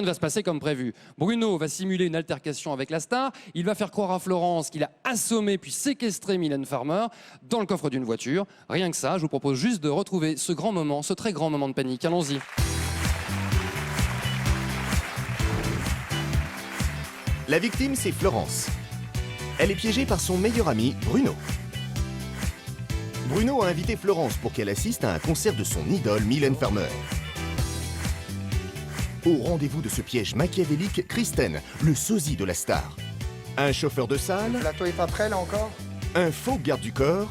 va se passer comme prévu. Bruno va simuler une altercation avec la star. Il va faire croire à Florence qu'il a assommé puis séquestré Mylène Farmer dans le coffre d'une voiture. Rien que ça, je vous propose juste de retrouver ce grand moment, ce très grand moment de panique. Allons-y. La victime, c'est Florence. Elle est piégée par son meilleur ami, Bruno. Bruno a invité Florence pour qu'elle assiste à un concert de son idole, Mylène Farmer. Au rendez-vous de ce piège machiavélique, Kristen, le sosie de la star. Un chauffeur de salle, Le plateau est pas prêt là encore? un faux garde du corps,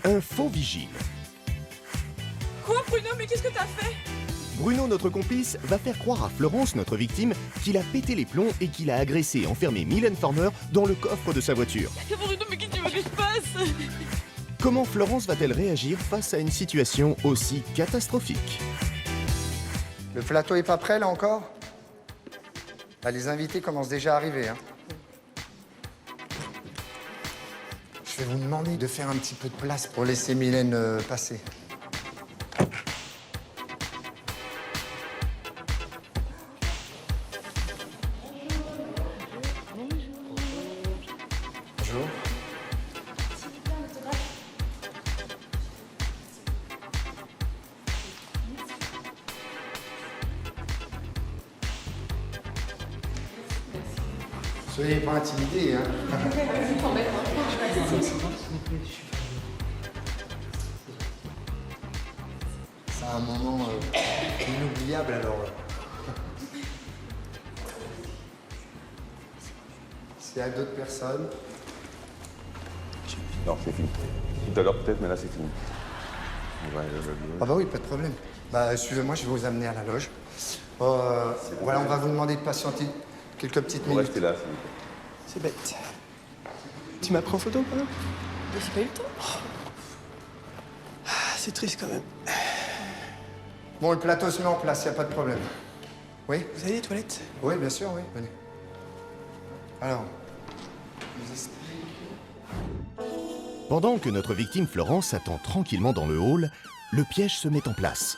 un faux vigile. Quoi, Bruno? Mais qu'est-ce que t'as fait? Bruno, notre complice, va faire croire à Florence, notre victime, qu'il a pété les plombs et qu'il a agressé et enfermé Mylène Farmer dans le coffre de sa voiture. Bruno, mais qu'est-ce que tu veux que je fasse? Comment Florence va-t-elle réagir face à une situation aussi catastrophique? Le plateau est pas prêt là encore? Bah, les invités commencent déjà à arriver. Hein. Je vais vous demander de faire un petit peu de place pour laisser Mylène passer. Bonjour. Soyez pas intimidés, hein. C'est un moment inoubliable alors. S'il y a d'autres personnes. Non, c'est fini. Tout à l'heure peut-être, mais là c'est fini. Ah bah oui, pas de problème. Bah suivez-moi, je vais vous amener à la loge. Voilà, on va vous demander de patienter quelques petites Vous minutes. restez là, s'il vous plaît. C'est bête. Tu m'as pris en photo quand même? J'ai pas eu le temps. Ah, c'est triste quand même. Bon, le plateau se met en place, il n'y a pas de problème. Oui? Vous avez les toilettes? Oui, bien sûr, oui. Venez. Alors, je vous explique. Pendant que notre victime Florence attend tranquillement dans le hall, le piège se met en place.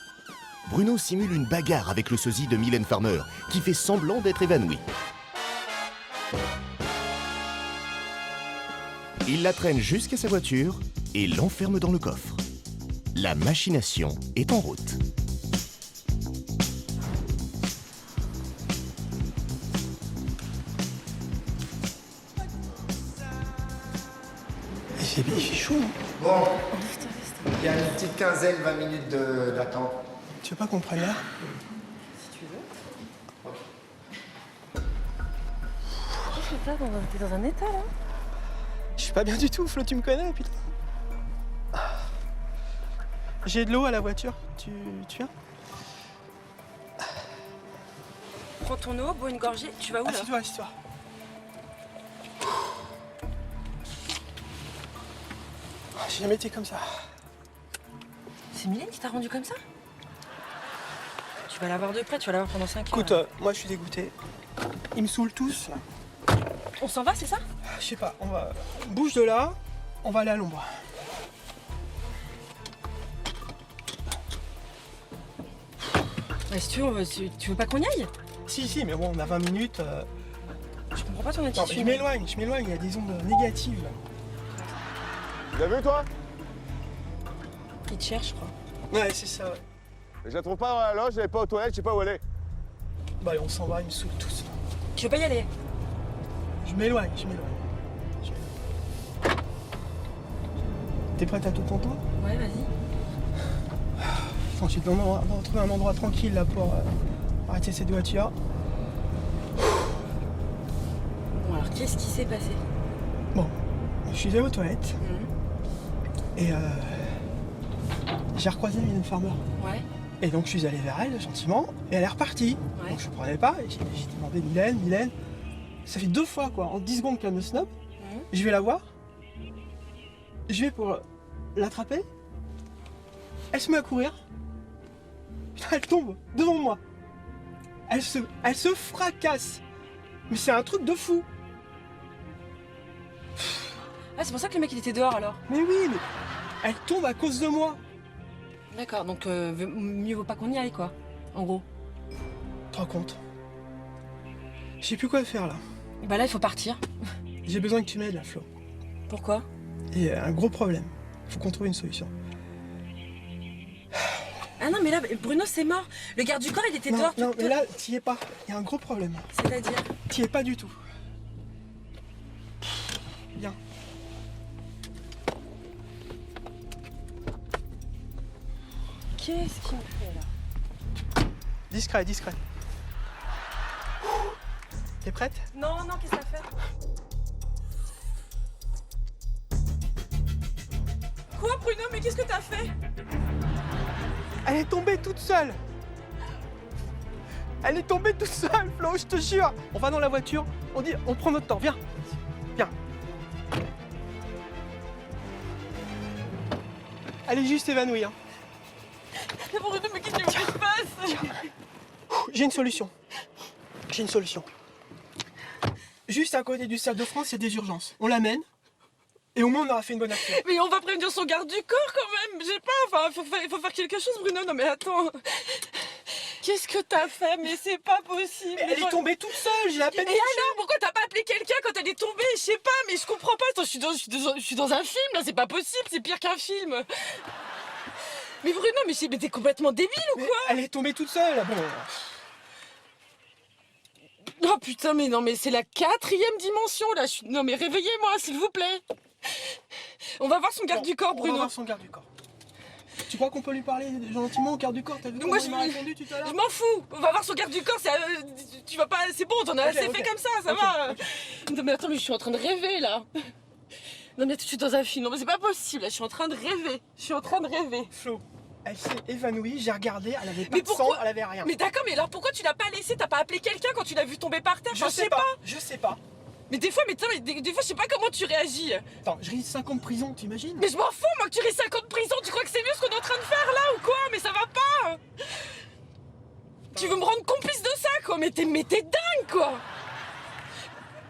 Bruno simule une bagarre avec le sosie de Mylène Farmer, qui fait semblant d'être évanoui. Il la traîne jusqu'à sa voiture et l'enferme dans le coffre. La machination est en route. Il fait chaud, hein. Bon, il y a une petite quinzaine, 20 minutes d'attente. Tu veux pas qu'on prenne l'air? Qu'est-ce que t'es dans un état là? Je suis pas bien du tout, Flo, tu me connais, putain. J'ai de l'eau à la voiture, tu viens? Prends ton eau, bois une gorgée, tu vas où là? Assieds-toi, assieds-toi. J'ai jamais été comme ça. C'est Mylène qui t'a rendu comme ça? Tu vas la voir de près, tu vas la voir pendant 5 heures. Écoute, moi je suis dégoûté. Ils me saoulent tous. On s'en va, c'est ça? Je sais pas, on va... Bouge de là, on va aller à l'ombre. Bah, si tu veux, tu veux pas qu'on y aille? Si, mais bon, on a 20 minutes. Je comprends pas ton Non, attitude. mais je m'éloigne, il y a des ondes négatives. Tu l'as vu toi? Il te cherche, je crois. Ouais, c'est ça, ouais. Je la trouve pas dans la loge, elle est pas aux toilettes, je sais pas où elle est. Bah allez, on s'en va, ils me saoulent tous. Tu veux pas y aller? Je m'éloigne. T'es prête à tout entendre? Ouais, vas-y. Attends, j'ai besoin de retrouver un endroit tranquille là pour arrêter cette voiture. Bon, alors qu'est-ce qui s'est passé? Bon, je suis allé aux toilettes et j'ai recroisé Mylène Farmer. Ouais. Et donc je suis allé vers elle gentiment et elle est repartie. Ouais. Donc je ne comprenais pas et j'ai demandé Mylène. Ça fait 2 fois quoi, en 10 secondes qu'elle me snob. Je vais la voir. Je vais pour l'attraper. Elle se met à courir. Putain, elle tombe devant moi. Elle se fracasse. Mais c'est un truc de fou. Ah, c'est pour ça que le mec il était dehors alors? Mais oui, mais elle tombe à cause de moi. D'accord, donc mieux vaut pas qu'on y aille quoi, en gros. Tu te rends compte? Je sais plus quoi faire là. Bah là, il faut partir. J'ai besoin que tu m'aides là, Flo. Pourquoi? Et un gros problème. Faut qu'on trouve une solution. Ah non, mais là, Bruno, c'est mort. Le garde du corps, il était dehors. Non, mais là, t'y es pas. Il y a un gros problème. C'est-à-dire? T'y es pas du tout. Viens. Qu'est-ce qu'il me fait là? Discret, discret. T'es prête? Non, non, qu'est-ce que ça fait? Quoi, Bruno? Mais qu'est-ce que t'as fait? Elle est tombée toute seule. Elle est tombée toute seule, Flo, je te jure. On va dans la voiture, on prend notre temps, viens. Viens. Elle est juste évanouie. Hein. Mais Bruno, mais qu'est-ce que tu veux que je fasse? J'ai une solution. J'ai une solution. Juste à côté du Stade de France, il y a des urgences. On l'amène et au moins on aura fait une bonne action. Mais on va prévenir son garde du corps quand même. J'ai pas, enfin, il faut faire quelque chose, Bruno. Non mais attends. Qu'est-ce que t'as fait? Mais c'est pas possible. Mais elle est tombée toute seule, j'ai à peine... Et alors, pourquoi t'as pas appelé quelqu'un quand elle est tombée? Je sais pas, mais je comprends pas. Attends, je suis dans un film là, c'est pas possible, c'est pire qu'un film. Mais Bruno, mais t'es complètement débile ou quoi? Elle est tombée toute seule, bon... Oh putain, mais non, mais c'est la 4e dimension là. Non mais réveillez-moi, s'il vous plaît. On va voir son garde du corps, Bruno. On va voir son garde du corps. Tu crois qu'on peut lui parler gentiment au garde du corps? T'as vu comment il m'a répondu tout à l'heure? Je m'en fous. On va voir son garde du corps. Tu vas pas. C'est bon, t'en as assez fait comme ça va. Non mais attends, mais je suis en train de rêver là. Non mais je suis dans un film. Non mais c'est pas possible. Là, je suis en train de rêver. Flo, elle s'est évanouie, j'ai regardé, elle avait pas Mais de sang, pourquoi? elle avait rien. Mais d'accord, mais alors pourquoi tu l'as pas laissé? T'as pas appelé quelqu'un quand tu l'as vu tomber par terre? Je Enfin, sais pas, je sais pas. Mais des fois, des fois, je sais pas comment tu réagis. Attends, je risque 5 ans de prison, t'imagines? Mais je m'en fous, moi, que tu risques 5 ans de prison. Tu crois que c'est mieux ce qu'on est en train de faire là ou quoi? Mais ça va pas. Tu veux me rendre complice de ça, quoi? Mais t'es dingue, quoi.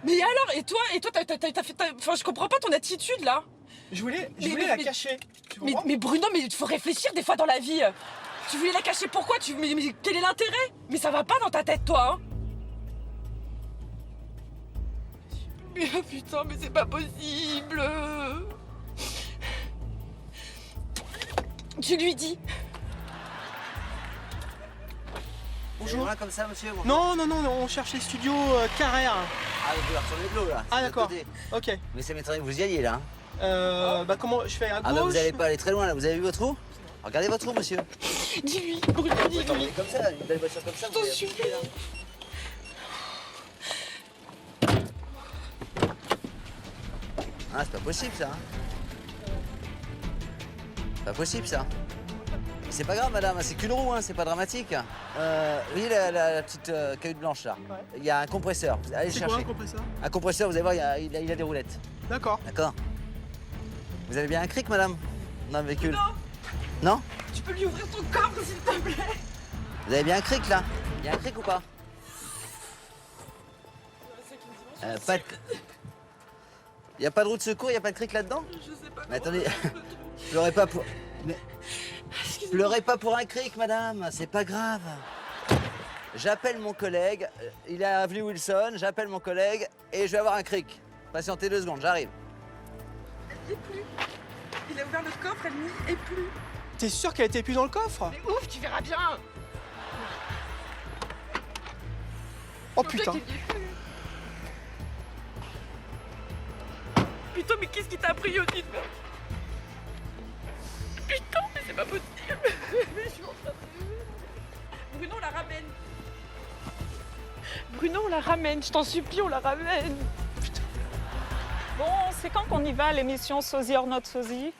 Mais alors, et toi, t'as fait... Enfin, je comprends pas ton attitude, là. Je voulais la cacher. Tu comprends? Mais Bruno, mais il faut réfléchir des fois dans la vie. Tu voulais la cacher pourquoi? Mais quel est l'intérêt? Mais ça va pas dans ta tête, toi, hein? Mais oh putain, mais c'est pas possible. Tu lui dis. Bonjour. Voilà comme ça, monsieur. Non, on cherche les studios Carrère. Ah, vous pouvez retourner de l'eau là. Ah c'est de d'accord, côté. ok. Mais ça m'étonnerait que vous y alliez là. Bah comment je fais à gauche? Ah bah vous allez pas aller très loin là. Vous avez vu votre roue? Regardez votre roue, monsieur. Dis-lui, Bruno, Vous dis-lui. attendez comme ça, une belle voiture comme ça. T'en vous allez suis. appliquer, là. Ah, c'est pas possible ça. Hein. Pas possible ça. C'est pas grave, madame, c'est qu'une roue, hein, c'est pas dramatique. Vous voyez la petite cahute blanche là? Ouais. Il y a un compresseur, vous allez C'est chercher. quoi un compresseur? Un compresseur, vous allez voir, il a des roulettes. D'accord. D'accord. Vous avez bien un cric, madame? Dans le véhicule? Non. Non? Tu peux lui ouvrir ton coffre, s'il te plaît? Vous avez bien un cric là? Il y a un cric ou pas? Pas de... Il n'y a pas de roue de secours, il n'y a pas de cric là-dedans? Je sais pas. Mais attendez, pleurez pas pour... Mais... Pleurez pas pour un cric, madame, c'est pas grave. J'appelle mon collègue, il est à avenue Wilson, j'appelle mon collègue et je vais avoir un cric. Patientez 2 secondes, j'arrive. Elle n'y est plus. Il a ouvert le coffre, elle n'y est plus. T'es sûr qu'elle était plus dans le coffre? Mais ouf, tu verras bien. Oh putain. Putain, mais qu'est-ce qui t'a pris aussi? Putain, mais c'est pas possible. Mais je suis en train de... Bruno, on la ramène. Bruno, on la ramène. Je t'en supplie, on la ramène. Putain. Bon, c'est quand qu'on y va à l'émission Sosie or not Sosie?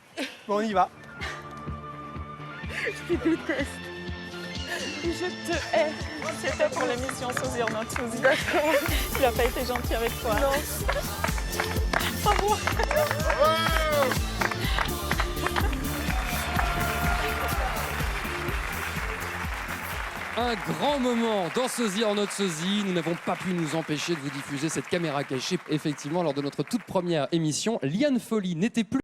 Bon, on y va. Je te déteste. Je te hais. C'était pour l'émission Sosie or not Sosie. D'accord. Il a pas été gentil avec toi. Non. Au revoir. Un grand moment dans Sosie or not Sosie. Nous n'avons pas pu nous empêcher de vous diffuser cette caméra cachée. Effectivement, lors de notre toute première émission, Liane Folly n'était plus